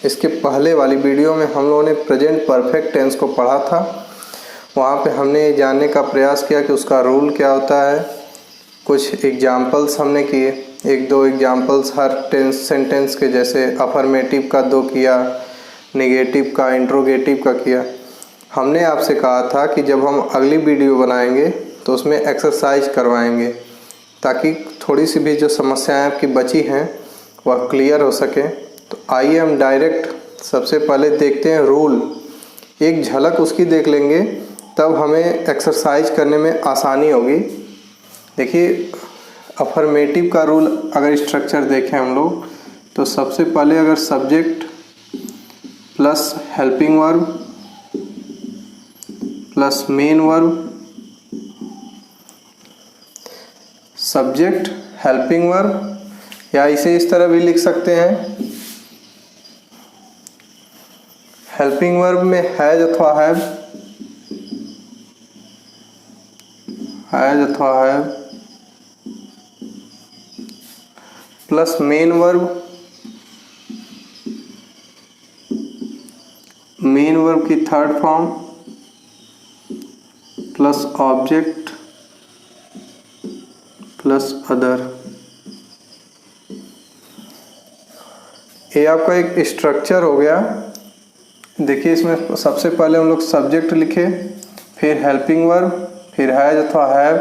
इसके पहले वाली वीडियो में हम लोगों ने प्रेजेंट परफेक्ट टेंस को पढ़ा था। वहाँ पे हमने ये जानने का प्रयास किया कि उसका रूल क्या होता है। कुछ एग्जाम्पल्स हमने किए, एक दो एग्जाम्पल्स हर टेंस सेंटेंस के, जैसे अफर्मेटिव का 2 किया, नेगेटिव का, इंट्रोगेटिव का किया। हमने आपसे कहा था कि जब हम अगली वीडियो बनाएंगे तो उसमें एक्सरसाइज करवाएंगे, ताकि थोड़ी सी भी जो समस्याएं आपकी बची हैं वह क्लियर हो सके। तो आइए हम डायरेक्ट सबसे पहले देखते हैं रूल। एक झलक उसकी देख लेंगे, तब हमें एक्सरसाइज करने में आसानी होगी। देखिए, अफर्मेटिव का रूल अगर स्ट्रक्चर देखें हम लोग, तो सबसे पहले अगर subject plus helping verb plus main verb, subject helping verb, या इसे इस तरह भी लिख सकते हैं, हेल्पिंग वर्ब में हैज अथवा have, plus main verb, main verb की third form, plus object plus other. ये आपका एक स्ट्रक्चर हो गया। देखिए, इसमें सबसे पहले हम लोग सब्जेक्ट लिखे, फिर हेल्पिंग वर्ब, फिर हैज अथवा have,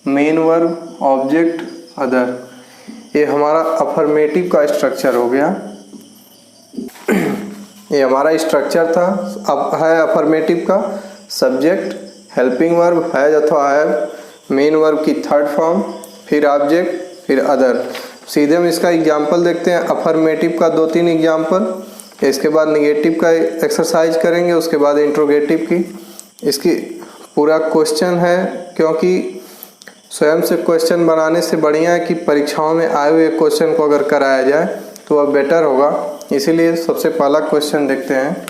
main verb, object, other. ये हमारा अफर्मेटिव का स्ट्रक्चर हो गया। ये हमारा स्ट्रक्चर था। अब है अफर्मेटिव का सब्जेक्ट, हेल्पिंग वर्ब, हैज अथवा हैव, मेन वर्ब की थर्ड फॉर्म, फिर ऑब्जेक्ट, फिर अदर। सीधे हम इसका एग्जाम्पल देखते हैं। अफर्मेटिव का 2-3 एग्जाम्पल, इसके बाद नेगेटिव का एक्सरसाइज करेंगे, उसके बाद इंट्रोगेटिव की। इसकी पूरा क्वेश्चन है, क्योंकि स्वयं से क्वेश्चन बनाने से बढ़िया है कि परीक्षाओं में आए हुए क्वेश्चन को अगर कराया जाए तो वह बेटर होगा। इसीलिए सबसे पहला क्वेश्चन देखते हैं।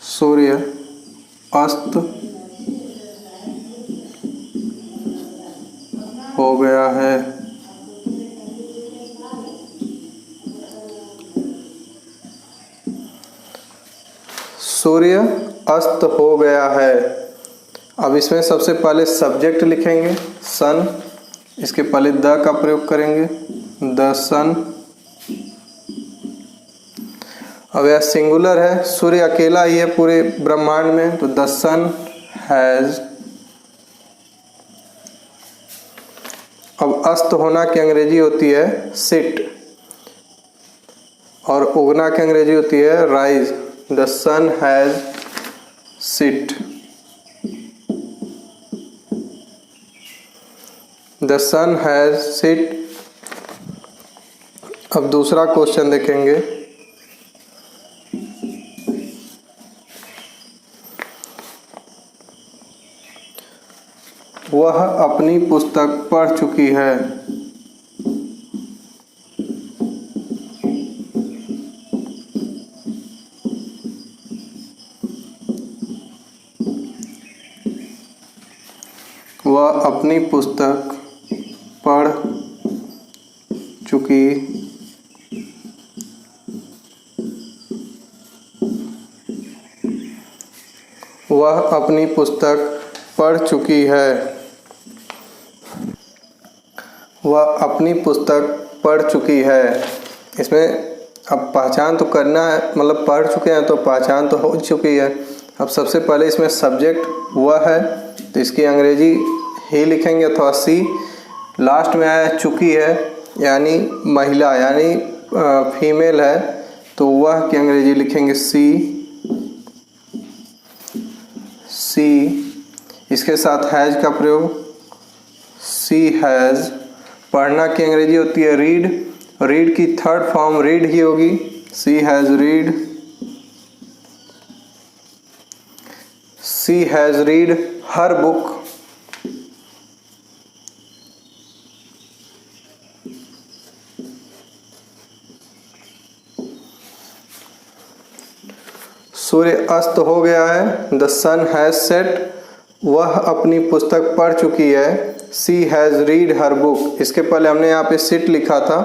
सूर्य अस्त हो गया है। सूर्य अस्त हो गया है। अब इसमें सबसे पहले सब्जेक्ट लिखेंगे, सन। इसके पहले द का प्रयोग करेंगे, द सन। अब यह सिंगुलर है, सूर्य अकेला ही है पूरे ब्रह्मांड में, तो द सन हैज। अब अस्त होना की अंग्रेजी होती है सिट, और उगना की अंग्रेजी होती है rise. The sun has sit. The sun has sit. अब दूसरा क्वेश्चन देखेंगे। वह अपनी पुस्तक पढ़ चुकी है। वह अपनी पुस्तक पढ़ चुकी वह अपनी पुस्तक पढ़ चुकी है। वह अपनी पुस्तक पढ़ चुकी है। इसमें अब पहचान तो करना है, मतलब पढ़ चुके हैं तो पहचान तो हो चुकी है। अब सबसे पहले इसमें सब्जेक्ट वह है, तो इसकी अंग्रेजी ही लिखेंगे अथवा सी। लास्ट में आया चुकी है, यानी महिला, यानी फीमेल है, तो वह की अंग्रेजी लिखेंगे सी। इसके साथ हैज का प्रयोग, सी हैज। पढ़ना की अंग्रेजी होती है रीड, रीड की थर्ड फॉर्म रीड ही होगी, she has read. She has read her book. सूर्य अस्त हो गया है। द सन हैज़ सेट, वह अपनी पुस्तक पढ़ चुकी है। सी हैज़ रीड हर बुक, इसके पहले हमने यहाँ पे सिट लिखा था,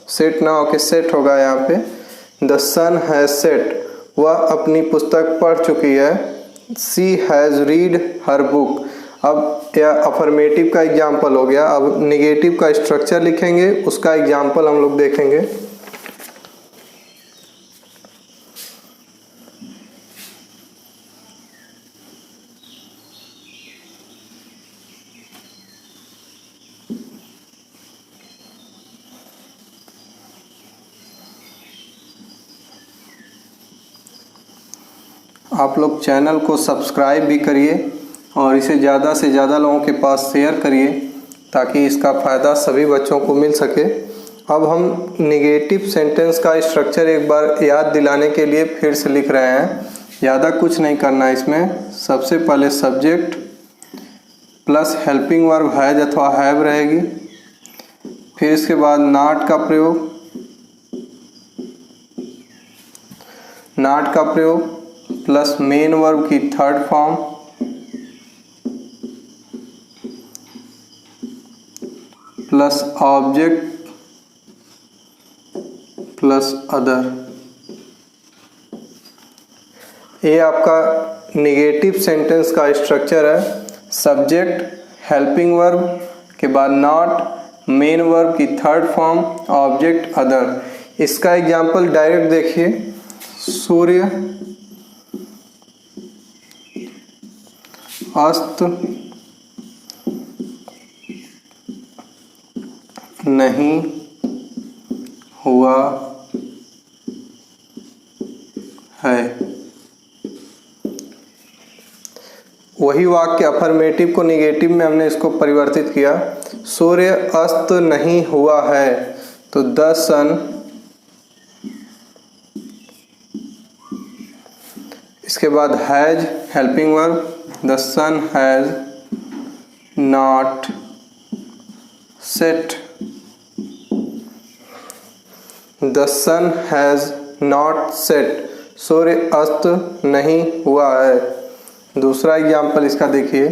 सिट ना होके सेट होगा यहाँ पे। द सन हैज़ सेट, वह अपनी पुस्तक पढ़ चुकी है। सी हैज़ रीड हर बुक। अब यह अफर्मेटिव का एग्जाम्पल हो गया। अब निगेटिव का स्ट्रक्चर लिखेंगे, उसका एग्जाम्पल हम लोग देखेंगे। आप लोग चैनल को सब्सक्राइब भी करिए और इसे ज़्यादा से ज़्यादा लोगों के पास शेयर करिए ताकि इसका फ़ायदा सभी बच्चों को मिल सके। अब हम निगेटिव सेंटेंस का स्ट्रक्चर एक बार याद दिलाने के लिए फिर से लिख रहे हैं। ज़्यादा कुछ नहीं करना है इसमें। सबसे पहले subject plus helping verb has अथवा हैव रहेगी। फिर इसके बाद नॉट का प्रयोग, नॉट का प्रयोग प्लस मेन वर्ब की third form plus object plus other. ये आपका निगेटिव सेंटेंस का स्ट्रक्चर है। सब्जेक्ट, हेल्पिंग वर्ब के बाद नॉट, मेन वर्ब की थर्ड फॉर्म, ऑब्जेक्ट, अदर। इसका एग्जाम्पल डायरेक्ट देखिए। सूर्य अस्त नहीं हुआ है। वही वाक्य अफर्मेटिव को निगेटिव में हमने इसको परिवर्तित किया। सूर्य अस्त नहीं हुआ है, तो द सन, इसके बाद has helping verb, the sun has not set, the sun has not set, सूर्य अस्त नहीं हुआ है। दूसरा एग्जाम्पल इसका देखिए।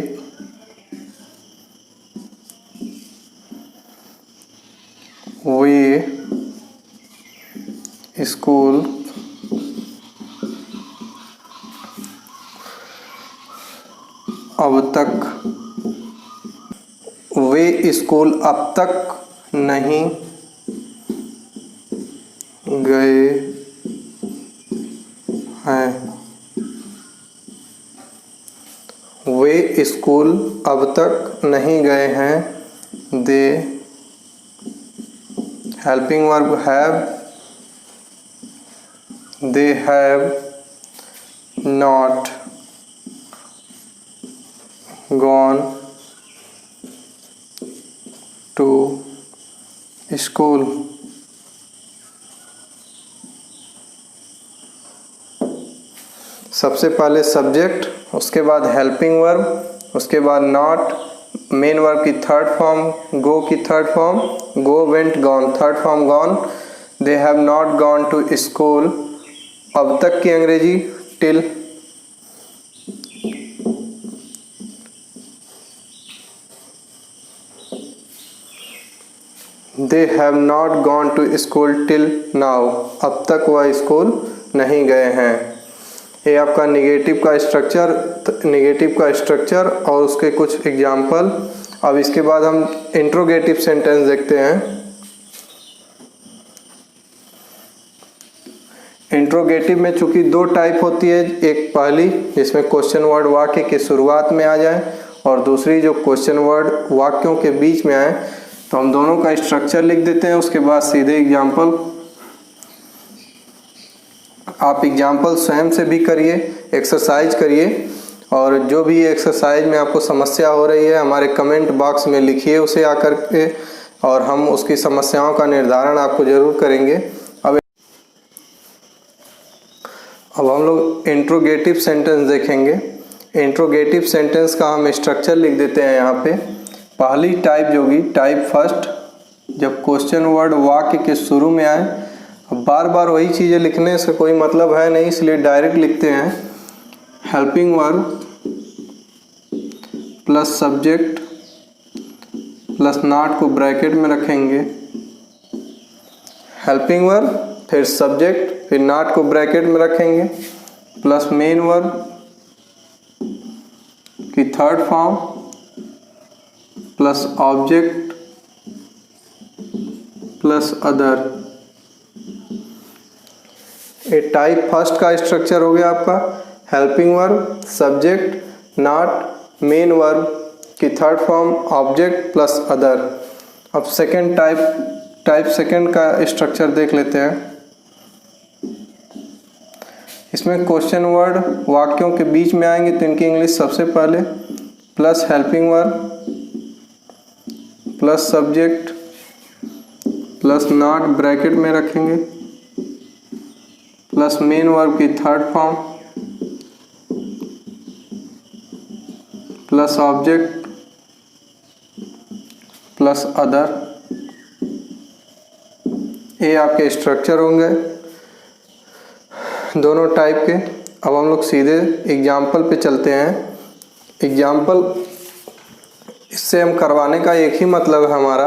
वे स्कूल अब तक, वे स्कूल अब तक नहीं गए हैं। वे स्कूल अब तक नहीं गए हैं। They helping verb have, they have not gone to school। सबसे पहले सब्जेक्ट, उसके बाद हेल्पिंग वर्ब, उसके बाद नॉट, मेन वर्ब की थर्ड फॉर्म, गो की third form, go, went, gone, third form gone. They have not gone to school, अब तक की अंग्रेजी till. They have not gone to school till now, अब तक वह स्कूल नहीं गए हैं। ये आपका निगेटिव का स्ट्रक्चर और उसके कुछ एग्जाम्पल। अब इसके बाद हम इंट्रोगेटिव सेंटेंस देखते हैं। इंट्रोगेटिव में चूंकि दो टाइप होती है, एक पहली जिसमें क्वेश्चन वर्ड वाक्य के शुरुआत में आ जाए और दूसरी जो क्वेश्चन वर्ड वाक्यों के बीच में आए। तो हम दोनों का स्ट्रक्चर लिख देते हैं, उसके बाद सीधे एग्जाम्पल। आप एग्जाम्पल स्वयं से भी करिए, एक्सरसाइज करिए, और जो भी एक्सरसाइज में आपको समस्या हो रही है हमारे कमेंट बॉक्स में लिखिए उसे आकर के, और हम उसकी समस्याओं का निर्धारण आपको ज़रूर करेंगे। अब हम लोग इंट्रोगेटिव सेंटेंस देखेंगे। इंट्रोगेटिव सेंटेंस का हम स्ट्रक्चर लिख देते हैं यहाँ पे। पहली टाइप जो होगी, टाइप फर्स्ट, जब क्वेश्चन वर्ड वाक्य के शुरू में आए। अब बार बार वही चीज़ें लिखने से कोई मतलब है नहीं, इसलिए डायरेक्ट लिखते हैं। Helping verb plus subject plus not को ब्रैकेट में रखेंगे, हेल्पिंग वर्ब फिर सब्जेक्ट फिर नॉट को ब्रैकेट में रखेंगे, प्लस मेन वर्ब की third form plus object plus other. ये टाइप फर्स्ट का स्ट्रक्चर हो गया आपका, helping verb subject not main verb की third form object plus other. अब सेकंड टाइप सेकंड का स्ट्रक्चर देख लेते हैं। इसमें क्वेश्चन वर्ड वाक्यों के बीच में आएंगे तो इनकी इंग्लिश सबसे पहले plus helping verb plus subject plus not bracket में रखेंगे, प्लस मेन वर्ब की third form plus object plus other. ये आपके स्ट्रक्चर होंगे दोनों टाइप के। अब हम लोग सीधे एग्जाम्पल पे चलते हैं। एग्जाम्पल इससे हम करवाने का एक ही मतलब है हमारा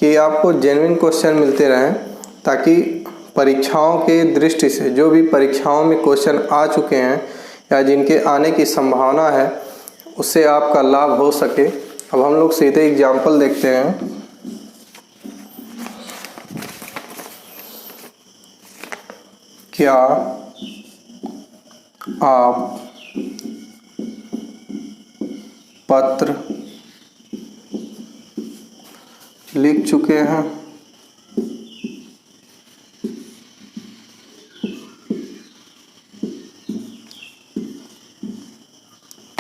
कि आपको जेन्युइन क्वेश्चन मिलते रहें, ताकि परीक्षाओं के दृष्टि से जो भी परीक्षाओं में क्वेश्चन आ चुके हैं या जिनके आने की संभावना है उससे आपका लाभ हो सके। अब हम लोग सीधे एग्जाम्पल देखते हैं। क्या आप पत्र लिख चुके हैं?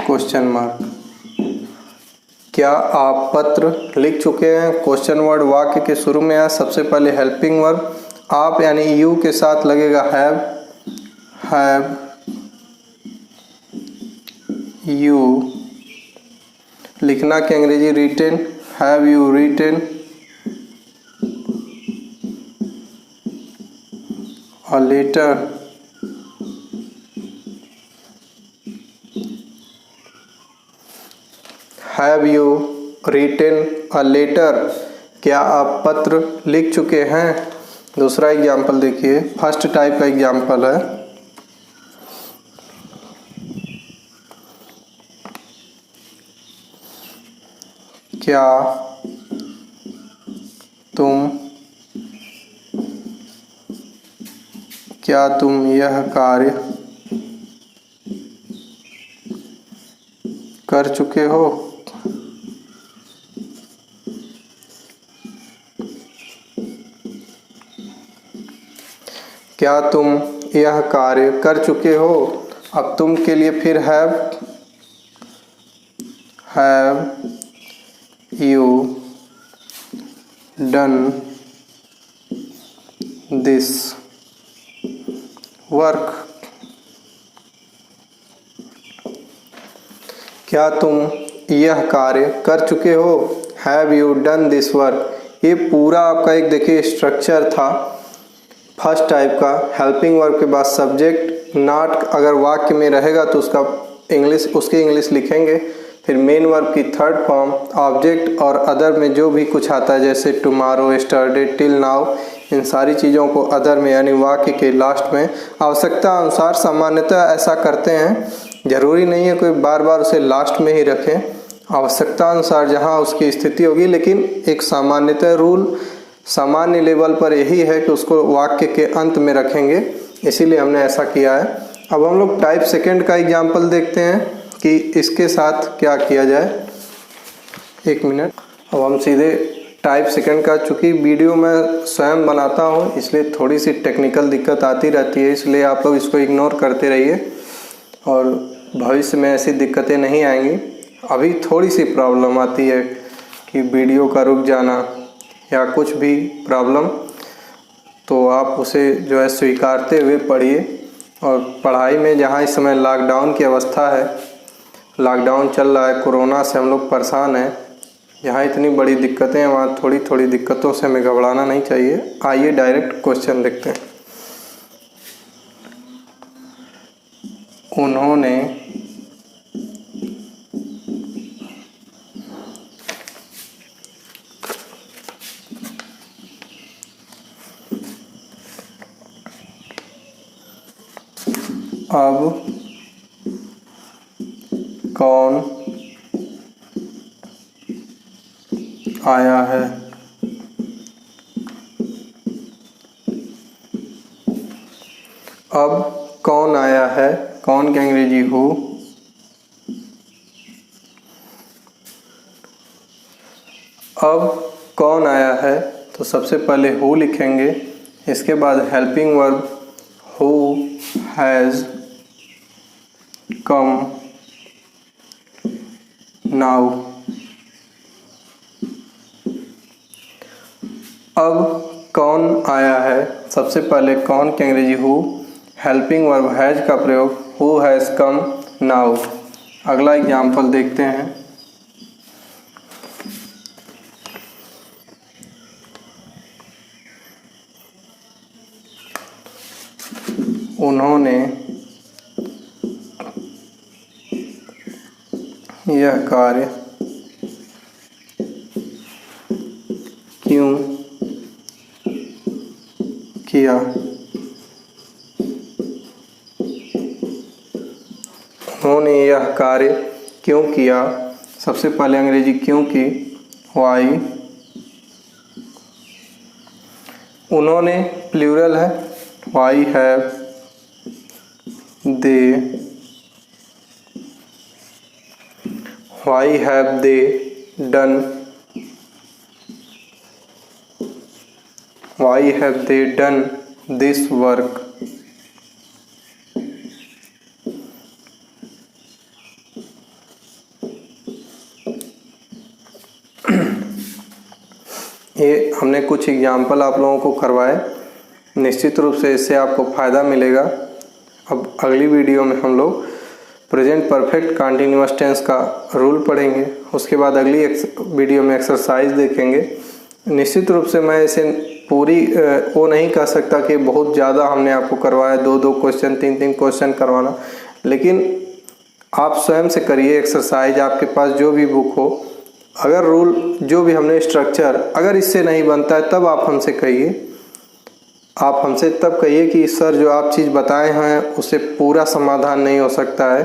Question mark. क्या आप पत्र लिख चुके हैं? क्वेश्चन वर्ड वाक्य के शुरू में है, सबसे पहले हेल्पिंग वर्ब आप यानी यू के साथ लगेगा हैव यू। लिखना के अंग्रेजी रिटेन, हैव यू रिटेन। और letter have you written a letter. क्या आप पत्र लिख चुके हैं? दूसरा एग्जाम्पल देखिए, फर्स्ट टाइप का एग्जाम्पल है। क्या तुम यह कार्य कर चुके हो? क्या तुम यह कार्य कर चुके हो? अब तुम के लिए फिर have you done this work. क्या तुम यह कार्य कर चुके हो? Have you done this work. ये पूरा आपका एक देखिए स्ट्रक्चर था फर्स्ट टाइप का। हेल्पिंग वर्ब के बाद सब्जेक्ट नॉट अगर वाक्य में रहेगा तो उसकी इंग्लिश लिखेंगे, फिर मेन वर्ब की थर्ड फॉर्म ऑब्जेक्ट और अदर में जो भी कुछ आता है जैसे टुमारो, यस्टरडे, टिल नाउ, इन सारी चीज़ों को अदर में यानी वाक्य के लास्ट में आवश्यकता अनुसार सामान्यतः ऐसा करते हैं। ज़रूरी नहीं है कोई बार बार उसे लास्ट में ही रखें, आवश्यकता अनुसार जहाँ उसकी स्थिति होगी, लेकिन एक सामान्यतः रूल सामान्य लेवल पर यही है कि उसको वाक्य के अंत में रखेंगे, इसीलिए हमने ऐसा किया है। अब हम लोग टाइप सेकंड का एग्जाम्पल देखते हैं कि इसके साथ क्या किया जाए। एक मिनट। अब हम सीधे टाइप सेकंड का, चूँकि वीडियो मैं स्वयं बनाता हूँ इसलिए थोड़ी सी टेक्निकल दिक्कत आती रहती है, इसलिए आप लोग इसको इग्नोर करते रहिए और भविष्य में ऐसी दिक्कतें नहीं आएंगी। अभी थोड़ी सी प्रॉब्लम आती है कि वीडियो का रुक जाना या कुछ भी प्रॉब्लम, तो आप उसे जो है स्वीकारते हुए पढ़िए। और पढ़ाई में जहाँ इस समय लॉकडाउन की अवस्था है, लॉकडाउन चल रहा है, कोरोना से हम लोग परेशान हैं, यहाँ इतनी बड़ी दिक्कतें हैं वहाँ थोड़ी थोड़ी दिक्कतों से हमें घबराना नहीं चाहिए। आइए डायरेक्ट क्वेश्चन देखते हैं। उन्होंने अब कौन आया है। अब कौन आया है, कौन की अंग्रेजी हु। अब कौन आया है तो सबसे पहले हु लिखेंगे, इसके बाद helping verb who has come now. अब कौन आया है, सबसे पहले कौन की अंग्रेजी हु, हेल्पिंग वर्ब हैज़ का प्रयोग हु हैज़ कम नाउ। अगला एग्जाम्पल देखते हैं। उन्होंने यह कार्य क्यों किया। उन्होंने यह कार्य क्यों किया, सबसे पहले अंग्रेजी क्यों की, वाई। उन्होंने प्लूरल है, why have they, why have they done, why have they done this work. ये हमने कुछ एग्जाम्पल आप लोगों को करवाए, निश्चित रूप से इससे आपको फ़ायदा मिलेगा। अब अगली वीडियो में हम लोग प्रेजेंट परफेक्ट कंटिन्यूअस टेंस का रूल पढ़ेंगे, उसके बाद अगली वीडियो में एक्सरसाइज देखेंगे। निश्चित रूप से मैं इसे पूरी वो नहीं कह सकता कि बहुत ज़्यादा हमने आपको करवाया, 2-2 क्वेश्चन 3-3 क्वेश्चन करवाना, लेकिन आप स्वयं से करिए एक्सरसाइज, आपके पास जो भी बुक हो। अगर रूल जो भी हमने स्ट्रक्चर अगर इससे नहीं बनता है तब आप हमसे कहिए, आप हमसे तब कहिए कि सर जो आप चीज़ बताए हैं उससे पूरा समाधान नहीं हो सकता है,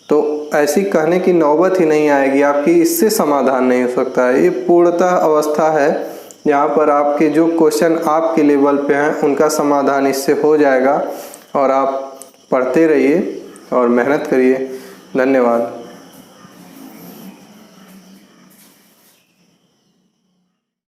तो ऐसी कहने की नौबत ही नहीं आएगी आपकी, इससे समाधान नहीं हो सकता है। ये पूर्णतः अवस्था है यहाँ पर आपके जो क्वेश्चन आपके लेवल पे हैं उनका समाधान इससे हो जाएगा। और आप पढ़ते रहिए और मेहनत करिए। धन्यवाद।